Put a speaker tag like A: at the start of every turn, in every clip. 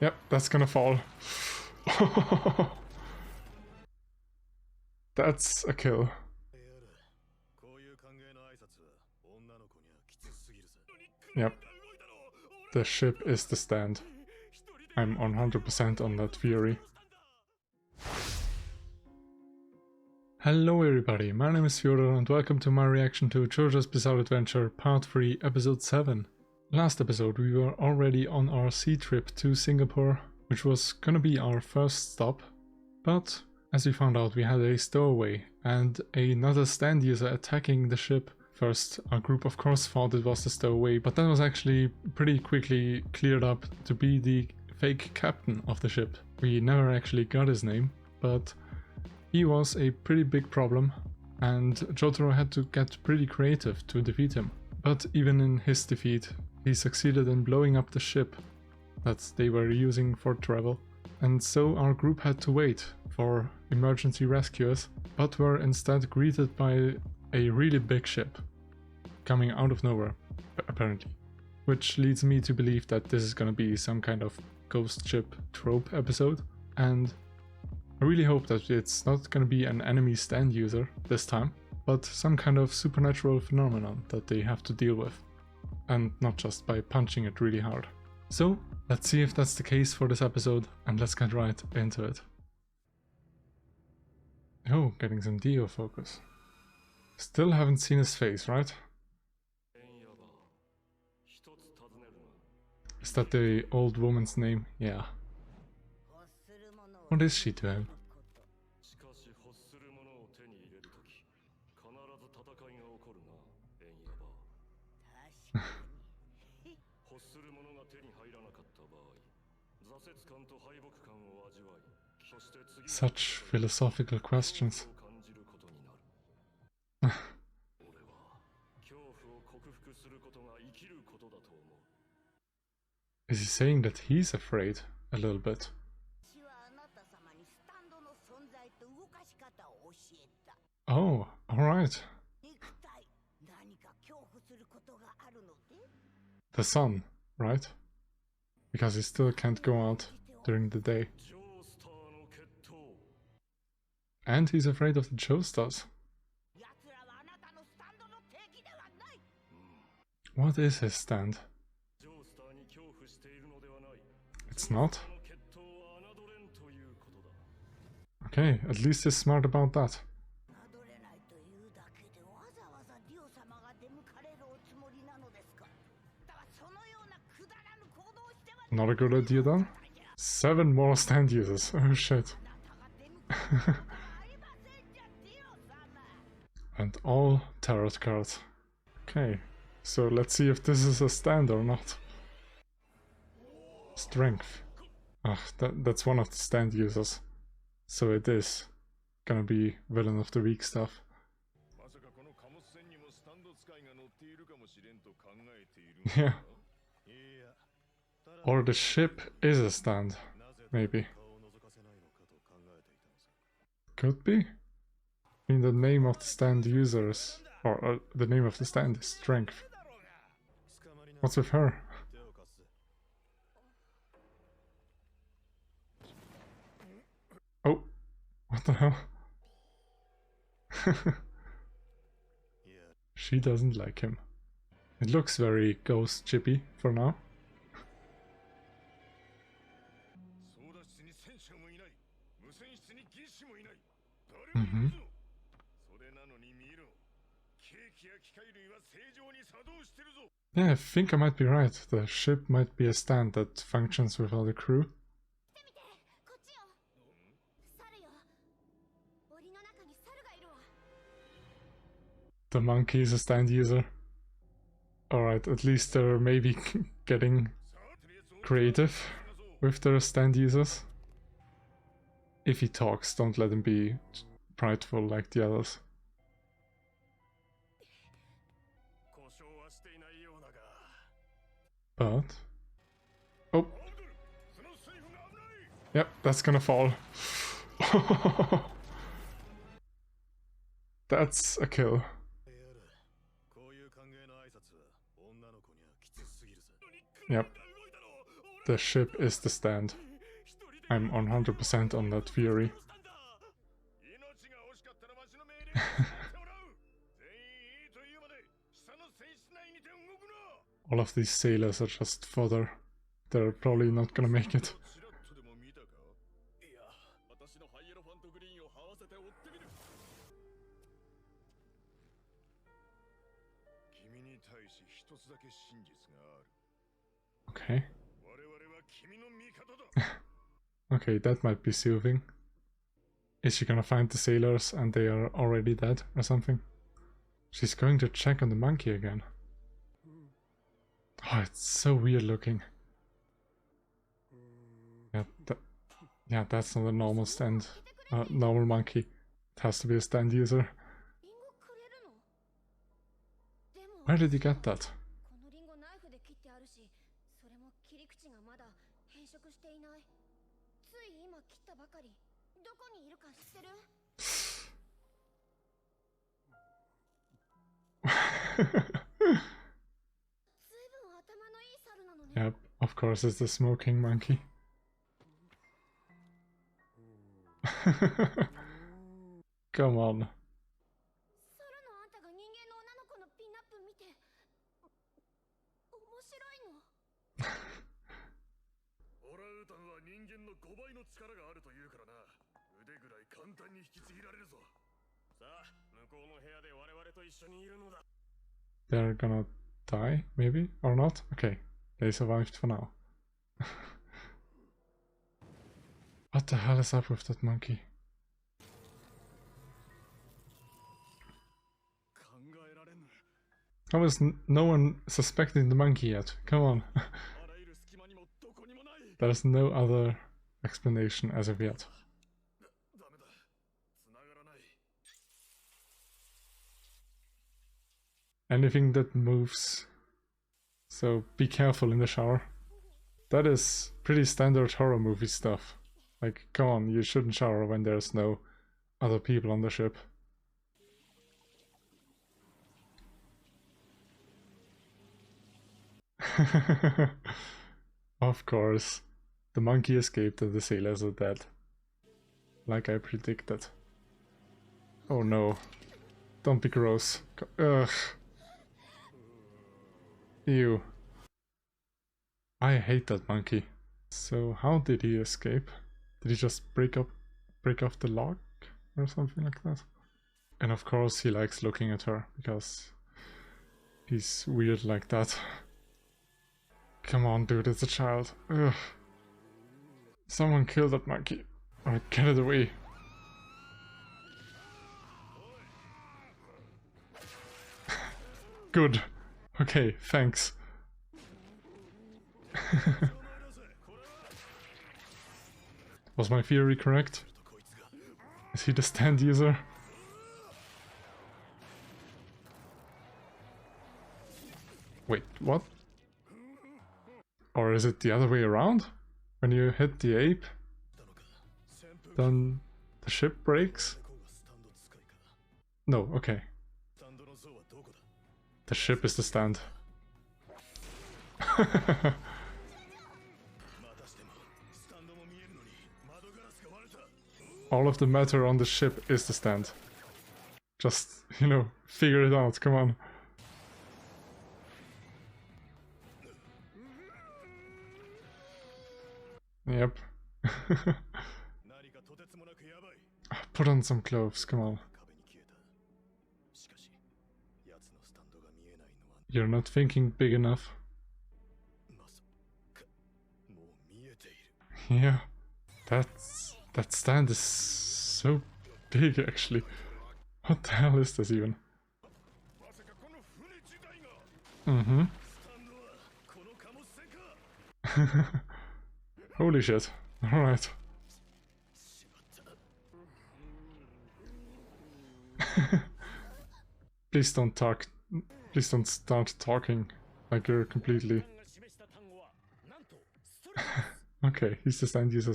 A: Yep, that's gonna fall. That's a kill. Yep. The ship is the stand. I'm 100% on that theory. Hello everybody, my name is Fyodor and welcome to my reaction to JoJo's Bizarre Adventure Part 3 Episode 7. Last episode we were already on our sea trip to Singapore, which was gonna be our first stop, but as we found out we had a stowaway and another stand user attacking the ship. First, our group of course thought it was the stowaway, but that was actually pretty quickly cleared up to be the fake captain of the ship. We never actually got his name, but he was a pretty big problem and Jotaro had to get pretty creative to defeat him. But even in his defeat, he succeeded in blowing up the ship that they were using for travel. And so our group had to wait for emergency rescuers, but were instead greeted by a really big ship coming out of nowhere, apparently. Which leads me to believe that this is gonna be some kind of ghost ship trope episode, and I really hope that it's not gonna be an enemy stand user this time, but some kind of supernatural phenomenon that they have to deal with, and not just by punching it really hard. So let's see if that's the case for this episode, and let's get right into it. Oh, getting some Dio focus. Still haven't seen his face, right? Is that the old woman's name? Yeah. What is she to him? Such philosophical questions. Is he saying that he's afraid a little bit? Oh, alright. The sun, right? Because he still can't go out during the day. And he's afraid of the JoJo's. What is his stand? It's not? Okay, at least he's smart about that. Not a good idea then? 7 more stand users, oh shit. And all tarot cards. Okay, so let's see if this is a stand or not. Strength. Ah, that's one of the stand users. So it is gonna be villain of the week stuff. Yeah. Or the ship is a stand, maybe. Could be. I mean, the name of the stand users, or the name of the stand is Strength. What's with her? Oh, what the hell? She doesn't like him. It looks very ghost chippy for now. Mm-hmm. Yeah, I think I might be right. The ship might be a stand that functions with all the crew. The monkey is a stand user. Alright, at least they're maybe getting creative with their stand users. If he talks, don't let him be prideful like the others. But... oh! Yep, that's gonna fall. That's a kill. Yep. the ship is the stand. I'm 100% on that theory. All of these sailors are just fodder. They're probably not gonna make it. Okay. Okay, that might be soothing. Is she gonna find the sailors and they are already dead or something? She's going to check on the monkey again. Oh, it's so weird looking. Yeah, that's not a normal stand. Normal monkey. It has to be a stand user. Where did he get that? Yep, of course it's the smoking monkey. Come on. They're gonna die, maybe? Or not? Okay, they survived for now. What the hell is up with that monkey? How is no one suspecting the monkey yet? Come on. There's no other explanation as of yet. Anything that moves. So be careful in the shower. That is pretty standard horror movie stuff. Like, come on, you shouldn't shower when there's no other people on the ship. Of course. The monkey escaped and the sailors are dead. Like I predicted. Oh no. Don't be gross. Ugh. Ew. I hate that monkey. So how did he escape? Did he just break off the lock or something like that? And of course he likes looking at her because he's weird like that. Come on, dude, it's a child. Ugh. Someone kill that monkey. Or get it away. Good. Okay, thanks. Was my theory correct? Is he the stand user? Wait, what? Or is it the other way around? When you hit the ape, then the ship breaks? No, okay. The ship is the stand. All of the matter on the ship is the stand. Just, you know, figure it out, come on. Yep. Put on some clothes, come on. You're not thinking big enough. Yeah, that stand is so big actually. What the hell is this even? Mm-hmm. Holy shit. Alright. Please don't talk. Please don't start talking like you're completely... Okay, he's the stand user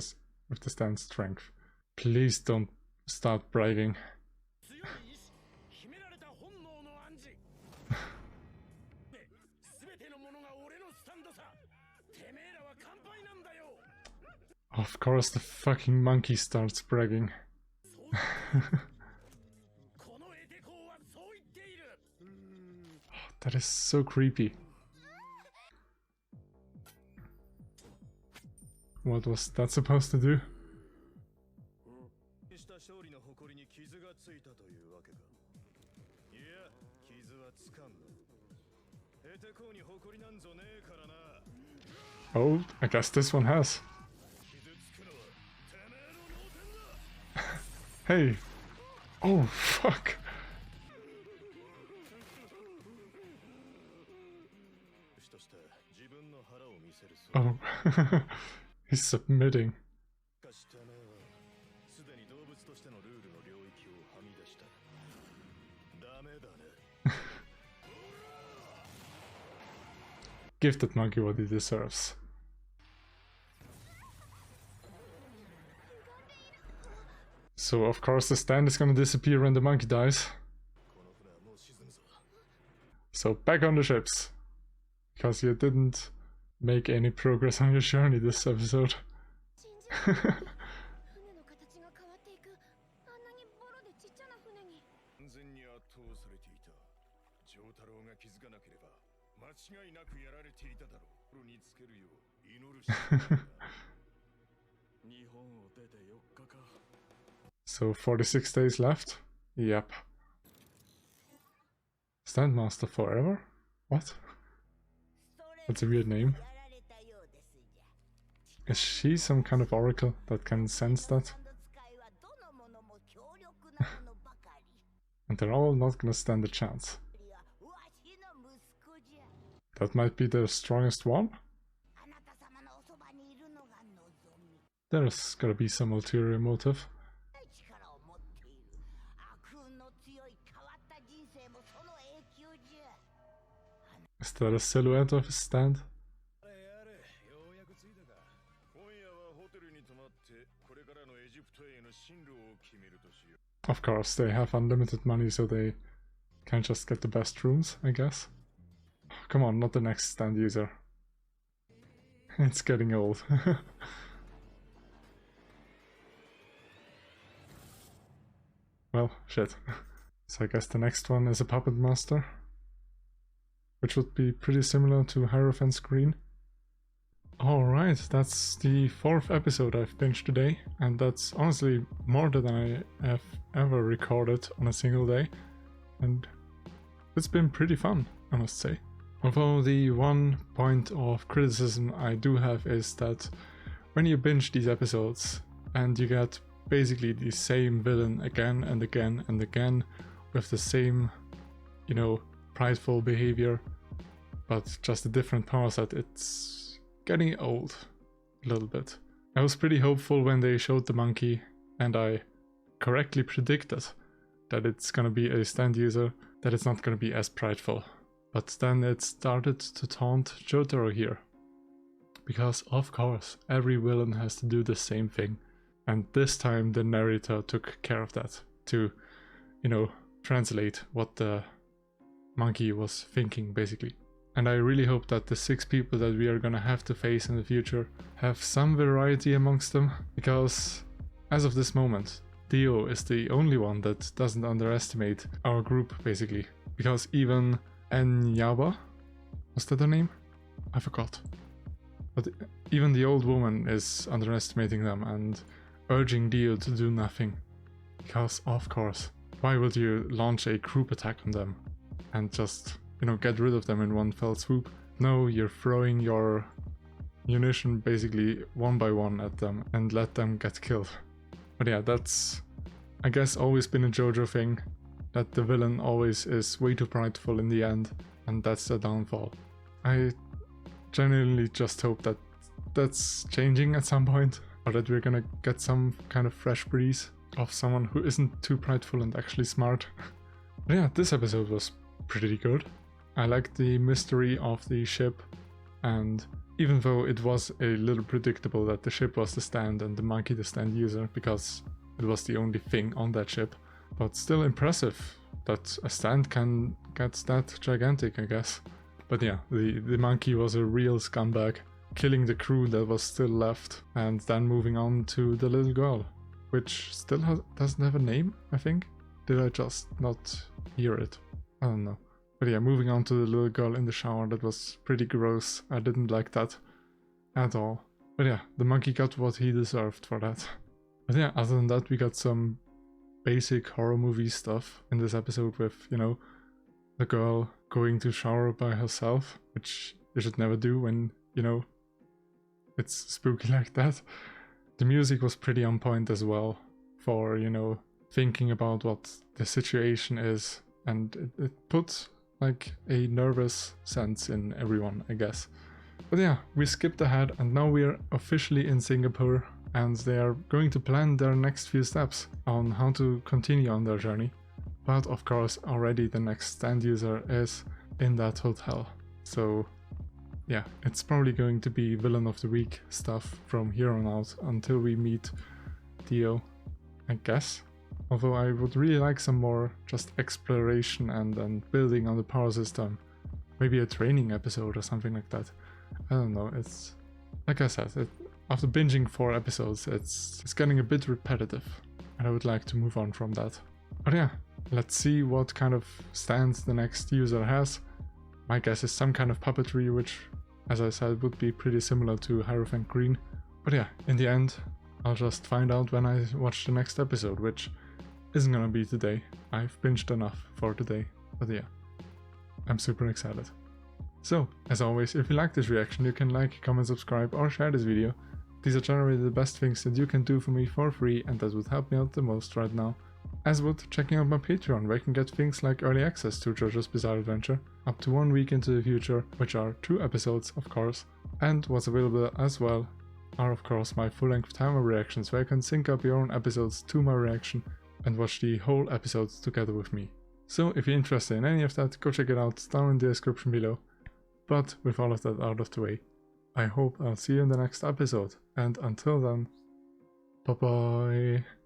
A: with the stand strength. Please don't start bragging. Of course the fucking monkey starts bragging. That is so creepy. What was that supposed to do? Oh, I guess this one has. Hey! Oh, fuck! Oh, he's submitting. Give that monkey what he deserves. So of course the stand is gonna disappear when the monkey dies. So back on the ships. Because you didn't make any progress on your journey this episode. So 46 days left? Yep. Standmaster forever? What? That's a weird name. Is she some kind of oracle that can sense that? And they're all not gonna stand a chance. That might be the strongest one? There's gotta be some ulterior motive. Is that a silhouette of his stand? Of course, they have unlimited money, so they can just get the best rooms, I guess. Come on, not the next stand user. It's getting old. Well, shit. So I guess the next one is a puppet master, which would be pretty similar to Hierophant's Green. Alright, that's the 4th episode I've binged today, and that's honestly more than I have ever recorded on a single day, and it's been pretty fun, I must say. Although the one point of criticism I do have is that when you binge these episodes and you get basically the same villain again and again and again with the same, you know, prideful behavior, but just a different power set, it's getting old a little bit. I was pretty hopeful when they showed the monkey, and I correctly predicted that it's gonna be a stand user, that it's not gonna be as prideful. But then it started to taunt Jotaro here. Because of course, every villain has to do the same thing. And this time the narrator took care of that to, you know, translate what the monkey was thinking basically. And I really hope that the 6 people that we are gonna have to face in the future have some variety amongst them, because as of this moment, Dio is the only one that doesn't underestimate our group basically. Because even Enyaba, was that her name? I forgot. But even the old woman is underestimating them and urging Dio to do nothing. Because of course, why would you launch a group attack on them and just, you know, get rid of them in one fell swoop? No, you're throwing your munition basically one by one at them and let them get killed. But yeah, that's, I guess, always been a JoJo thing, that the villain always is way too prideful in the end, and that's the downfall. I genuinely just hope that that's changing at some point, or that we're gonna get some kind of fresh breeze of someone who isn't too prideful and actually smart. But yeah, this episode was pretty good. I liked the mystery of the ship, and even though it was a little predictable that the ship was the stand and the monkey the stand user, because it was the only thing on that ship, but still impressive that a stand can get that gigantic, I guess. But yeah, the monkey was a real scumbag, killing the crew that was still left, and then moving on to the little girl, which still doesn't have a name, I think. Did I just not hear it? I don't know. But yeah, moving on to the little girl in the shower, that was pretty gross. I didn't like that at all. But yeah, the monkey got what he deserved for that. But yeah, other than that, we got some basic horror movie stuff in this episode with, you know, the girl going to shower by herself, which you should never do when, you know, it's spooky like that. The music was pretty on point as well for, you know, thinking about what the situation is, and it put like a nervous sense in everyone, I guess. But yeah, we skipped ahead and now we're officially in Singapore, and they are going to plan their next few steps on how to continue on their journey. But of course, already the next stand user is in that hotel. So yeah, it's probably going to be Villain of the Week stuff from here on out until we meet Theo, I guess. Although I would really like some more just exploration and building on the power system. Maybe a training episode or something like that. I don't know, it's... like I said, after binging 4 episodes, it's getting a bit repetitive. And I would like to move on from that. But yeah, let's see what kind of stance the next user has. My guess is some kind of puppetry, which, as I said, would be pretty similar to Hierophant Green. But yeah, in the end, I'll just find out when I watch the next episode, which isn't gonna be today. I've binged enough for today. But yeah, I'm super excited. So, as always, if you like this reaction, you can like, comment, subscribe, or share this video. These are generally the best things that you can do for me for free, and that would help me out the most right now. As would checking out my Patreon, where you can get things like early access to JoJo's Bizarre Adventure, up to 1 week into the future, which are 2 episodes, of course. And what's available as well are, of course, my full-length timer reactions, where you can sync up your own episodes to my reaction and watch the whole episodes together with me. So, if you're interested in any of that, go check it out down in the description below. But with all of that out of the way, I hope I'll see you in the next episode, and until then, bye bye.